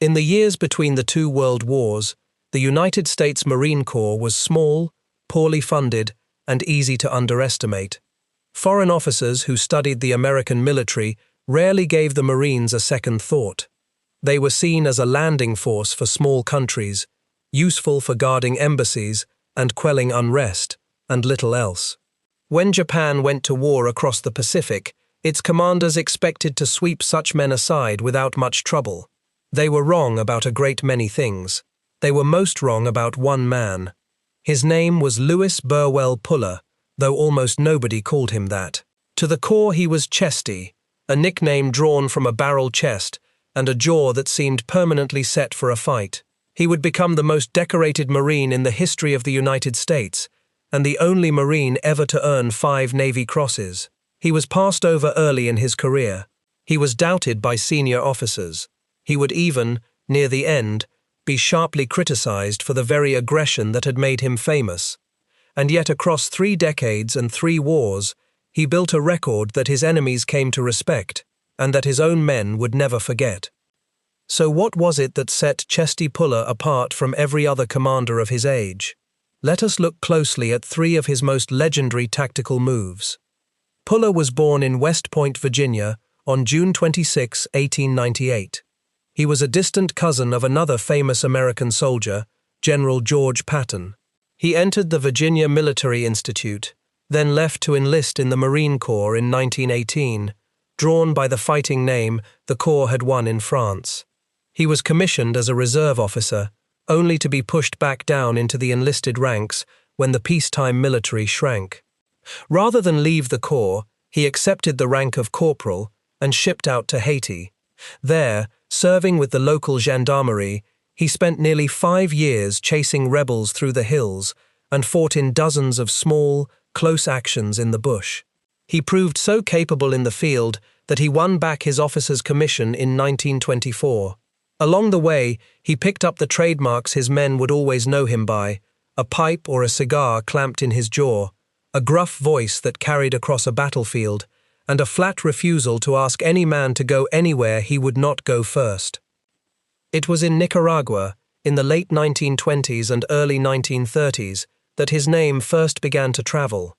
In the years between the two world wars, the United States Marine Corps was small, poorly funded, and easy to underestimate. Foreign officers who studied the American military rarely gave the Marines a second thought. They were seen as a landing force for small countries, useful for guarding embassies and quelling unrest, and little else. When Japan went to war across the Pacific, its commanders expected to sweep such men aside without much trouble. They were wrong about a great many things. They were most wrong about one man. His name was Louis Burwell Puller, though almost nobody called him that. To the core he was Chesty, a nickname drawn from a barrel chest and a jaw that seemed permanently set for a fight. He would become the most decorated Marine in the history of the United States, and the only Marine ever to earn 5 Navy Crosses. He was passed over early in his career. He was doubted by senior officers. He would even, near the end, be sharply criticized for the very aggression that had made him famous. And yet across 3 decades and 3 wars, he built a record that his enemies came to respect, and that his own men would never forget. So what was it that set Chesty Puller apart from every other commander of his age? Let us look closely at 3 of his most legendary tactical moves. Puller was born in West Point, Virginia, on June 26, 1898. He was a distant cousin of another famous American soldier, General George Patton. He entered the Virginia Military Institute, then left to enlist in the Marine Corps in 1918, drawn by the fighting name the Corps had won in France. He was commissioned as a reserve officer, only to be pushed back down into the enlisted ranks when the peacetime military shrank. Rather than leave the Corps, he accepted the rank of corporal and shipped out to Haiti. There, serving with the local gendarmerie, he spent nearly 5 years chasing rebels through the hills and fought in dozens of small, close actions in the bush. He proved so capable in the field that he won back his officer's commission in 1924. Along the way, he picked up the trademarks his men would always know him by: a pipe or a cigar clamped in his jaw, a gruff voice that carried across a battlefield, and a flat refusal to ask any man to go anywhere he would not go first. It was in Nicaragua, in the late 1920s and early 1930s, that his name first began to travel.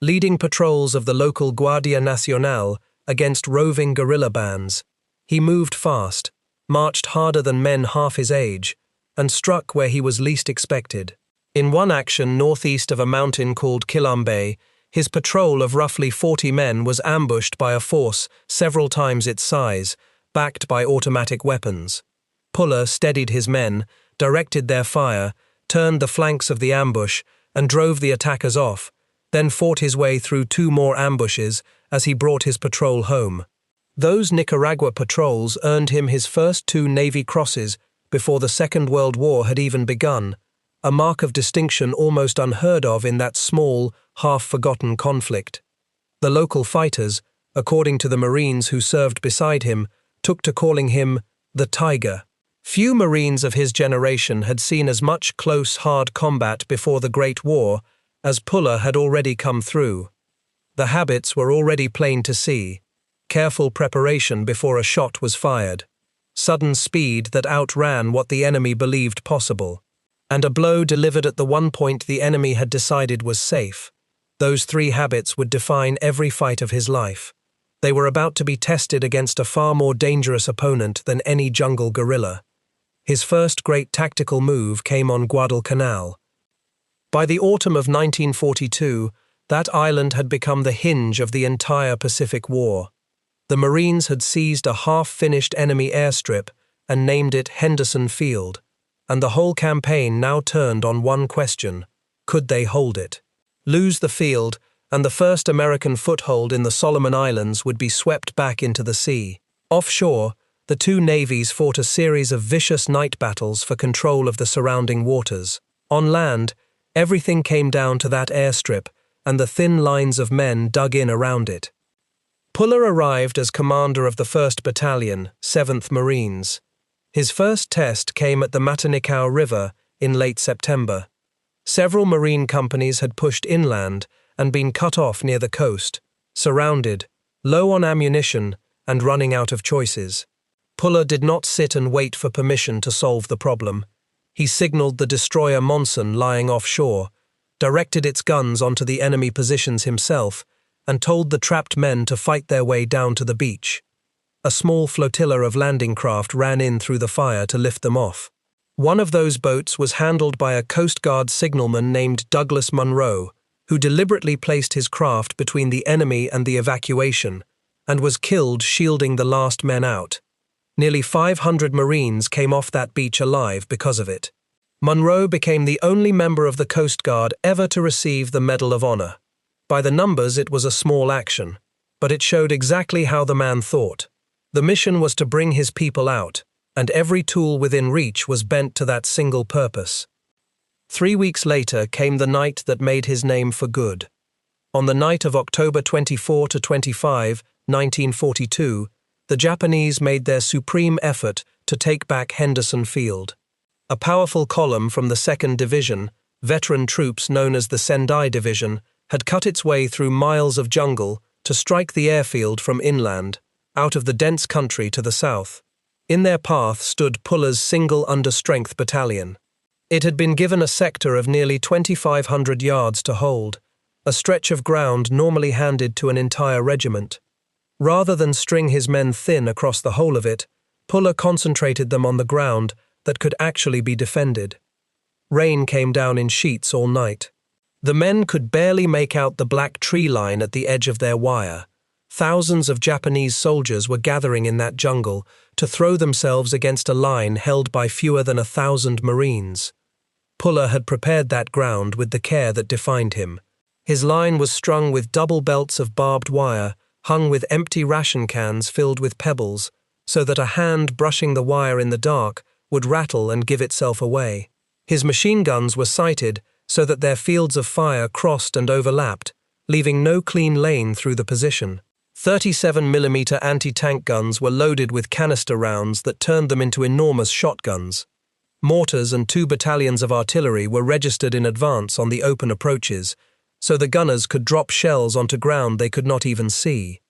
Leading patrols of the local Guardia Nacional against roving guerrilla bands, he moved fast, marched harder than men half his age, and struck where he was least expected. In one action northeast of a mountain called Quilombe, his patrol of roughly 40 men was ambushed by a force several times its size, backed by automatic weapons. Puller steadied his men, directed their fire, turned the flanks of the ambush, and drove the attackers off, then fought his way through 2 more ambushes as he brought his patrol home. Those Nicaragua patrols earned him his first 2 Navy Crosses before the Second World War had even begun, a mark of distinction almost unheard of in that small, half-forgotten conflict. The local fighters, according to the Marines who served beside him, took to calling him the Tiger. Few Marines of his generation had seen as much close, hard combat before the Great War as Puller had already come through. The habits were already plain to see: careful preparation before a shot was fired, sudden speed that outran what the enemy believed possible, and a blow delivered at the one point the enemy had decided was safe. Those 3 habits would define every fight of his life. They were about to be tested against a far more dangerous opponent than any jungle guerrilla. His first great tactical move came on Guadalcanal. By the autumn of 1942, that island had become the hinge of the entire Pacific War. The Marines had seized a half-finished enemy airstrip and named it Henderson Field, and the whole campaign now turned on one question: could they hold it? Lose the field, and the first American foothold in the Solomon Islands would be swept back into the sea. Offshore, the 2 navies fought a series of vicious night battles for control of the surrounding waters. On land, everything came down to that airstrip and the thin lines of men dug in around it. Puller arrived as commander of the 1st Battalion, 7th Marines. His first test came at the Matanikau River in late September. Several Marine companies had pushed inland and been cut off near the coast, surrounded, low on ammunition, and running out of choices. Puller did not sit and wait for permission to solve the problem. He signaled the destroyer Monson lying offshore, directed its guns onto the enemy positions himself, and told the trapped men to fight their way down to the beach. A small flotilla of landing craft ran in through the fire to lift them off. One of those boats was handled by a Coast Guard signalman named Douglas Munro, who deliberately placed his craft between the enemy and the evacuation, and was killed shielding the last men out. Nearly 500 Marines came off that beach alive because of it. Munro became the only member of the Coast Guard ever to receive the Medal of Honor. By the numbers, it was a small action, but it showed exactly how the man thought. The mission was to bring his people out, and every tool within reach was bent to that single purpose. 3 weeks later came the night that made his name for good. On the night of October 24 to 25, 1942, the Japanese made their supreme effort to take back Henderson Field. A powerful column from the 2nd Division, veteran troops known as the Sendai Division, had cut its way through miles of jungle to strike the airfield from inland, out of the dense country to the south. In their path stood Puller's single understrength battalion. It had been given a sector of nearly 2,500 yards to hold, a stretch of ground normally handed to an entire regiment. Rather than string his men thin across the whole of it, Puller concentrated them on the ground that could actually be defended. Rain came down in sheets all night. The men could barely make out the black tree line at the edge of their wire. Thousands of Japanese soldiers were gathering in that jungle to throw themselves against a line held by fewer than 1,000 Marines. Puller had prepared that ground with the care that defined him. His line was strung with double belts of barbed wire, hung with empty ration cans filled with pebbles, so that a hand brushing the wire in the dark would rattle and give itself away. His machine guns were sighted so that their fields of fire crossed and overlapped, leaving no clean lane through the position. 37mm anti-tank guns were loaded with canister rounds that turned them into enormous shotguns. Mortars and 2 battalions of artillery were registered in advance on the open approaches, so the gunners could drop shells onto ground they could not even see.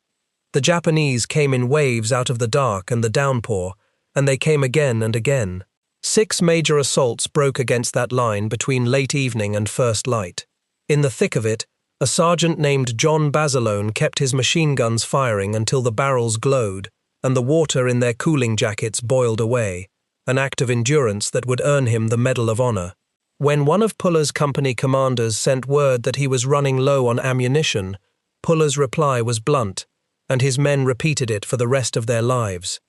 The Japanese came in waves out of the dark and the downpour, and they came again and again. 6 major assaults broke against that line between late evening and first light. In the thick of it, a sergeant named John Basilone kept his machine guns firing until the barrels glowed and the water in their cooling jackets boiled away, an act of endurance that would earn him the Medal of Honor. When one of Puller's company commanders sent word that he was running low on ammunition, Puller's reply was blunt, and his men repeated it for the rest of their lives.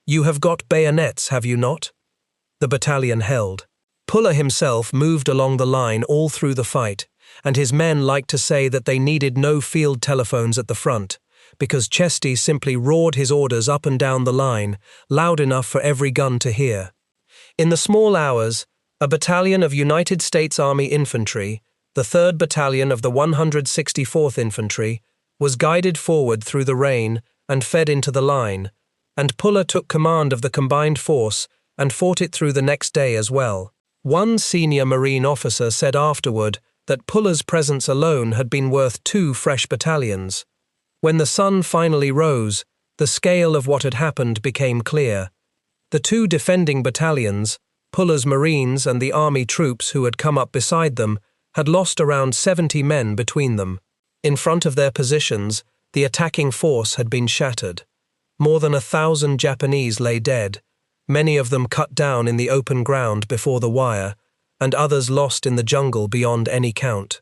"You have got bayonets, have you not?" The battalion held. Puller himself moved along the line all through the fight, and his men liked to say that they needed no field telephones at the front, because Chesty simply roared his orders up and down the line, loud enough for every gun to hear. In the small hours, a battalion of United States Army Infantry, the 3rd Battalion of the 164th Infantry, was guided forward through the rain and fed into the line, and Puller took command of the combined force and fought it through the next day as well. One senior Marine officer said afterward that Puller's presence alone had been worth 2 fresh battalions. When the sun finally rose, the scale of what had happened became clear. The 2 defending battalions, Puller's Marines and the Army troops who had come up beside them, had lost around 70 men between them. In front of their positions, the attacking force had been shattered. More than 1,000 Japanese lay dead, many of them cut down in the open ground before the wire, and others lost in the jungle beyond any count.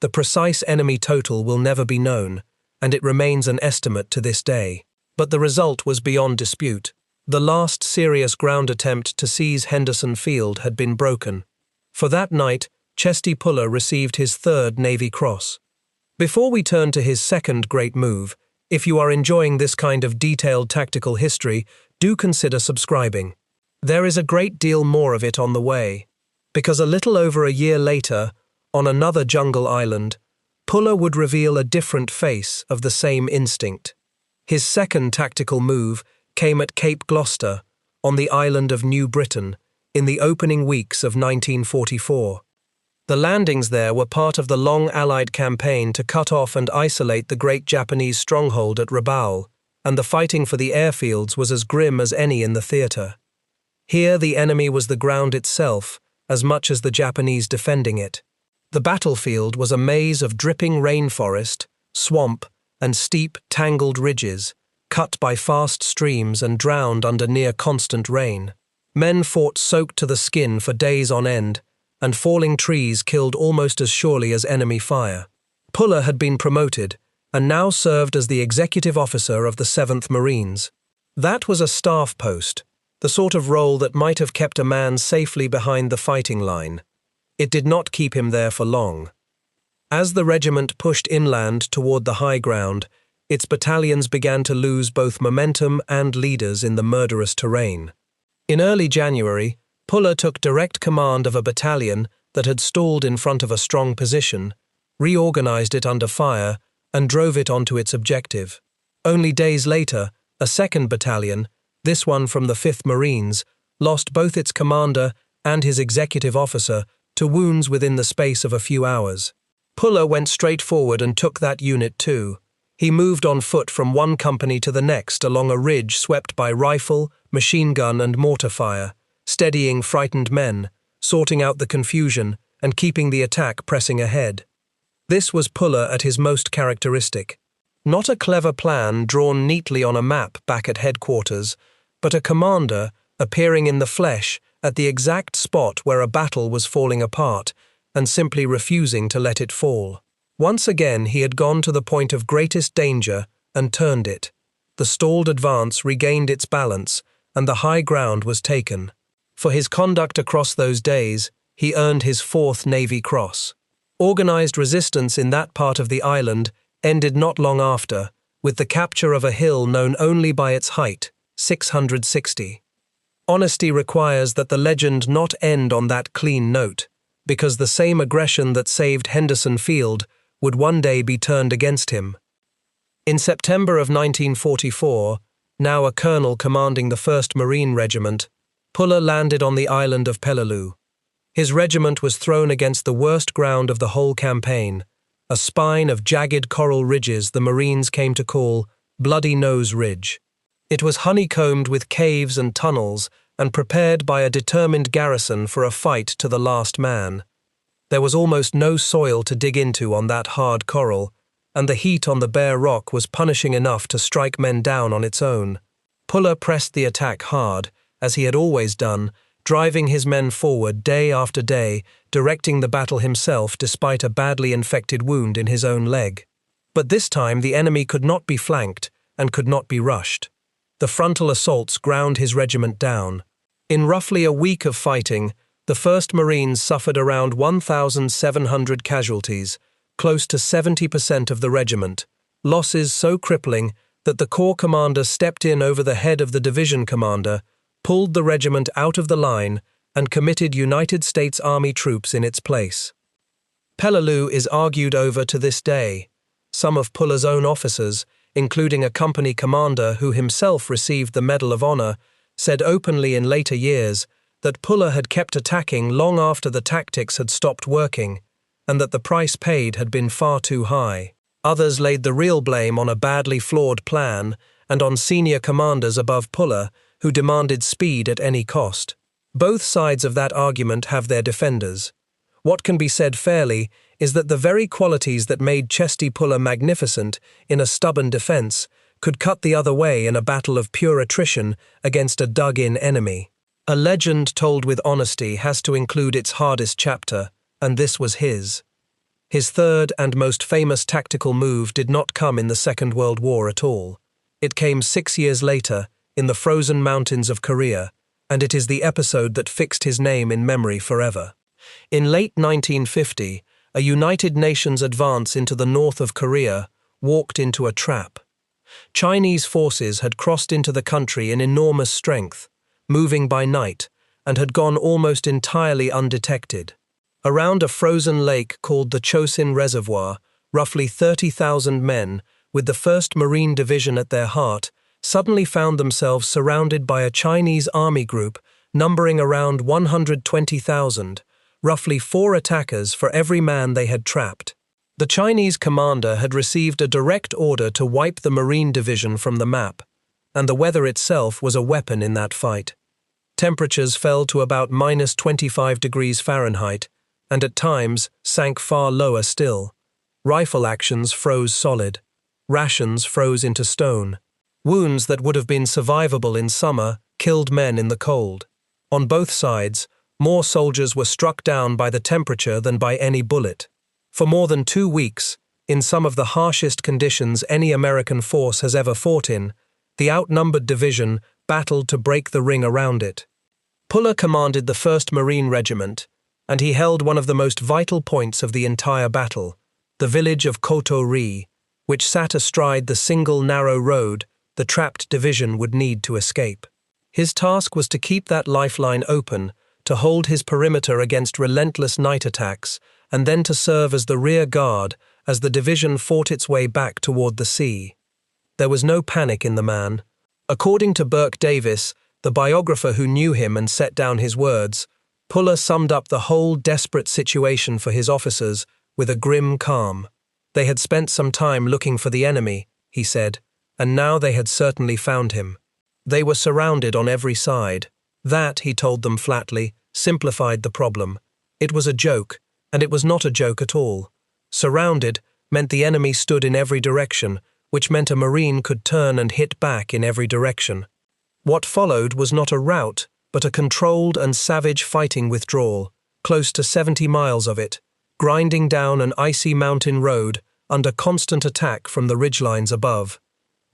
The precise enemy total will never be known, and it remains an estimate to this day. But the result was beyond dispute. The last serious ground attempt to seize Henderson Field had been broken. For that night, Chesty Puller received his 3rd Navy Cross. Before we turn to his 2nd great move, if you are enjoying this kind of detailed tactical history, do consider subscribing. There is a great deal more of it on the way, because a little over a year later, on another jungle island, Puller would reveal a different face of the same instinct. His 2nd tactical move came at Cape Gloucester, on the island of New Britain, in the opening weeks of 1944. The landings there were part of the long Allied campaign to cut off and isolate the great Japanese stronghold at Rabaul, and the fighting for the airfields was as grim as any in the theater. Here the enemy was the ground itself, as much as the Japanese defending it. The battlefield was a maze of dripping rainforest, swamp, and steep, tangled ridges, cut by fast streams and drowned under near-constant rain. Men fought soaked to the skin for days on end, and falling trees killed almost as surely as enemy fire. Puller had been promoted, and now served as the executive officer of the 7th Marines. That was a staff post, the sort of role that might have kept a man safely behind the fighting line. It did not keep him there for long. As the regiment pushed inland toward the high ground, its battalions began to lose both momentum and leaders in the murderous terrain. In early January, Puller took direct command of a battalion that had stalled in front of a strong position, reorganized it under fire, and drove it onto its objective. Only days later, a second battalion, this one from the 5th Marines, lost both its commander and his executive officer to wounds within the space of a few hours. Puller went straight forward and took that unit too. He moved on foot from one company to the next along a ridge swept by rifle, machine gun and mortar fire, steadying frightened men, sorting out the confusion, and keeping the attack pressing ahead. This was Puller at his most characteristic. Not a clever plan drawn neatly on a map back at headquarters, but a commander appearing in the flesh at the exact spot where a battle was falling apart and simply refusing to let it fall. Once again he had gone to the point of greatest danger and turned it. The stalled advance regained its balance, and the high ground was taken. For his conduct across those days, he earned his 4th Navy Cross. Organized resistance in that part of the island ended not long after, with the capture of a hill known only by its height, 660. Honesty requires that the legend not end on that clean note, because the same aggression that saved Henderson Field would one day be turned against him. In September of 1944, now a colonel commanding the 1st Marine Regiment, Puller landed on the island of Peleliu. His regiment was thrown against the worst ground of the whole campaign, a spine of jagged coral ridges the Marines came to call Bloody Nose Ridge. It was honeycombed with caves and tunnels and prepared by a determined garrison for a fight to the last man. There was almost no soil to dig into on that hard coral, and the heat on the bare rock was punishing enough to strike men down on its own. Puller pressed the attack hard, as he had always done, driving his men forward day after day, directing the battle himself despite a badly infected wound in his own leg. But this time the enemy could not be flanked and could not be rushed. The frontal assaults ground his regiment down. In roughly a week of fighting, the 1st Marines suffered around 1,700 casualties, close to 70% of the regiment, losses so crippling that the corps commander stepped in over the head of the division commander, pulled the regiment out of the line, and committed United States Army troops in its place. Peleliu is argued over to this day. Some of Puller's own officers, including a company commander who himself received the Medal of Honor, said openly in later years that Puller had kept attacking long after the tactics had stopped working, and that the price paid had been far too high. Others laid the real blame on a badly flawed plan and on senior commanders above Puller who demanded speed at any cost. Both sides of that argument have their defenders. What can be said fairly is that the very qualities that made Chesty Puller magnificent in a stubborn defense could cut the other way in a battle of pure attrition against a dug-in enemy. A legend told with honesty has to include its hardest chapter, and this was his. His third and most famous tactical move did not come in the Second World War at all. It came 6 years later, in the frozen mountains of Korea, and it is the episode that fixed his name in memory forever. In late 1950, a United Nations advance into the north of Korea walked into a trap. Chinese forces had crossed into the country in enormous strength, moving by night, and had gone almost entirely undetected. Around a frozen lake called the Chosin Reservoir, roughly 30,000 men, with the 1st Marine Division at their heart, suddenly found themselves surrounded by a Chinese army group numbering around 120,000, roughly 4 attackers for every man they had trapped. The Chinese commander had received a direct order to wipe the Marine Division from the map, and the weather itself was a weapon in that fight. Temperatures fell to about -25 degrees Fahrenheit, and at times sank far lower still. Rifle actions froze solid. Rations froze into stone. Wounds that would have been survivable in summer killed men in the cold. On both sides, more soldiers were struck down by the temperature than by any bullet. For more than 2 weeks, in some of the harshest conditions any American force has ever fought in, the outnumbered division battled to break the ring around it. Puller commanded the 1st Marine Regiment, and he held one of the most vital points of the entire battle, the village of Koto Ri, which sat astride the single narrow road the trapped division would need to escape. His task was to keep that lifeline open, to hold his perimeter against relentless night attacks, and then to serve as the rear guard as the division fought its way back toward the sea. There was no panic in the man. According to Burke Davis, the biographer who knew him and set down his words, Puller summed up the whole desperate situation for his officers with a grim calm. They had spent some time looking for the enemy, he said, and now they had certainly found him. They were surrounded on every side. That, he told them flatly, simplified the problem. It was a joke, and it was not a joke at all. Surrounded meant the enemy stood in every direction, which meant a Marine could turn and hit back in every direction. What followed was not a rout, but a controlled and savage fighting withdrawal, close to 70 miles of it, grinding down an icy mountain road under constant attack from the ridgelines above.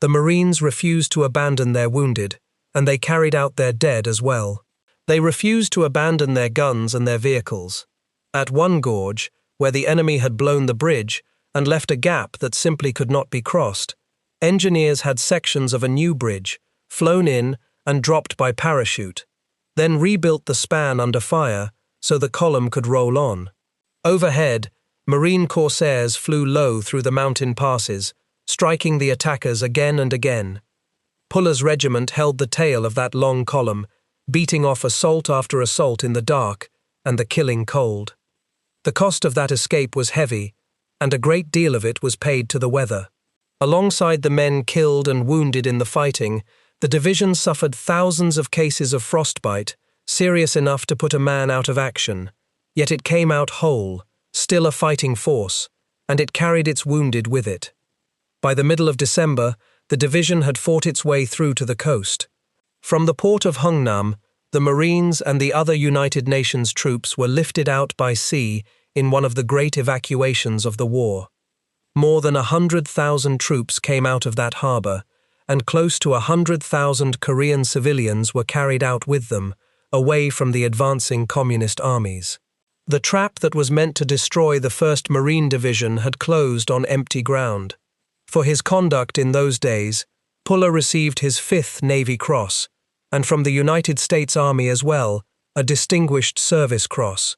The Marines refused to abandon their wounded, and they carried out their dead as well. They refused to abandon their guns and their vehicles. At one gorge, where the enemy had blown the bridge and left a gap that simply could not be crossed, engineers had sections of a new bridge, flown in and dropped by parachute, then rebuilt the span under fire so the column could roll on. Overhead, Marine corsairs flew low through the mountain passes, striking the attackers again and again. Puller's regiment held the tail of that long column, beating off assault after assault in the dark and the killing cold. The cost of that escape was heavy, and a great deal of it was paid to the weather. Alongside the men killed and wounded in the fighting, the division suffered thousands of cases of frostbite, serious enough to put a man out of action. Yet it came out whole, still a fighting force, and it carried its wounded with it. By the middle of December, the division had fought its way through to the coast. From the port of Hungnam, the Marines and the other United Nations troops were lifted out by sea in one of the great evacuations of the war. More than 100,000 troops came out of that harbor, and close to 100,000 Korean civilians were carried out with them, away from the advancing communist armies. The trap that was meant to destroy the 1st Marine Division had closed on empty ground. For his conduct in those days, Puller received his 5th Navy Cross, and from the United States Army as well, a Distinguished Service Cross.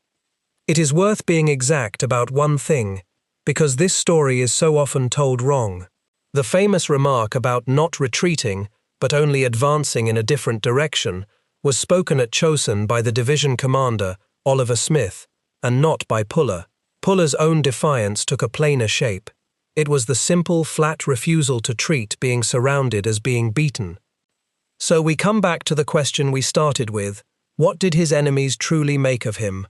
It is worth being exact about one thing, because this story is so often told wrong. The famous remark about not retreating, but only advancing in a different direction, was spoken at Chosin by the division commander, Oliver Smith, and not by Puller. Puller's own defiance took a plainer shape. It was the simple, flat refusal to treat being surrounded as being beaten. So we come back to the question we started with: what did his enemies truly make of him?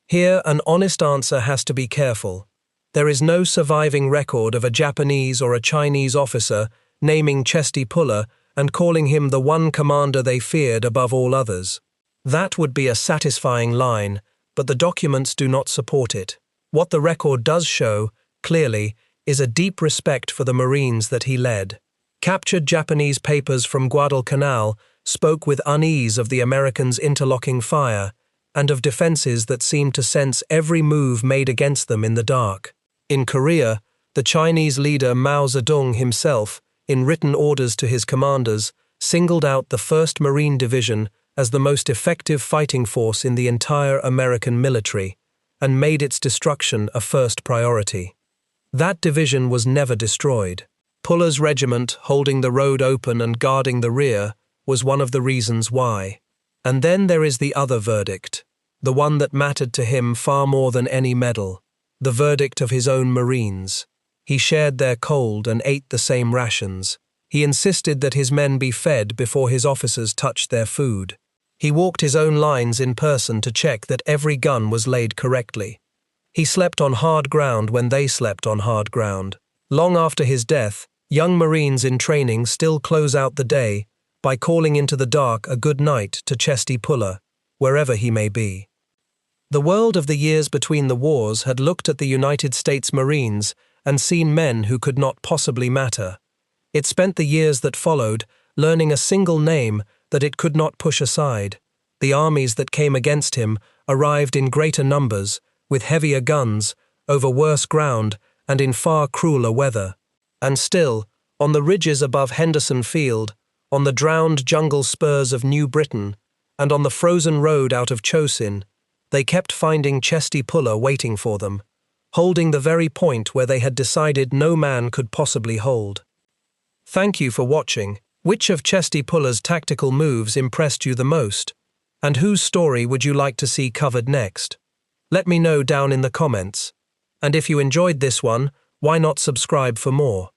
Here, an honest answer has to be careful. There is no surviving record of a Japanese or a Chinese officer naming Chesty Puller and calling him the one commander they feared above all others. That would be a satisfying line, but the documents do not support it. What the record does show, clearly, is a deep respect for the Marines that he led. Captured Japanese papers from Guadalcanal spoke with unease of the Americans' interlocking fire and of defenses that seemed to sense every move made against them in the dark. In Korea, the Chinese leader Mao Zedong himself, in written orders to his commanders, singled out the 1st Marine Division as the most effective fighting force in the entire American military, and made its destruction a first priority. That division was never destroyed. Puller's regiment, holding the road open and guarding the rear, was one of the reasons why. And then there is the other verdict, the one that mattered to him far more than any medal. the verdict of his own Marines. He shared their cold and ate the same rations. He insisted that his men be fed before his officers touched their food. He walked his own lines in person to check that every gun was laid correctly. He slept on hard ground when they slept on hard ground. Long after his death, young Marines in training still close out the day by calling into the dark a good night to Chesty Puller, wherever he may be. The world of the years between the wars had looked at the United States Marines and seen men who could not possibly matter. It spent the years that followed learning a single name that it could not push aside. The armies that came against him arrived in greater numbers, with heavier guns, over worse ground, and in far crueler weather. And still, on the ridges above Henderson Field, on the drowned jungle spurs of New Britain, and on the frozen road out of Chosin, they kept finding Chesty Puller waiting for them, holding the very point where they had decided no man could possibly hold. Thank you for watching. Which of Chesty Puller's tactical moves impressed you the most? And whose story would you like to see covered next? Let me know down in the comments. And if you enjoyed this one, why not subscribe for more?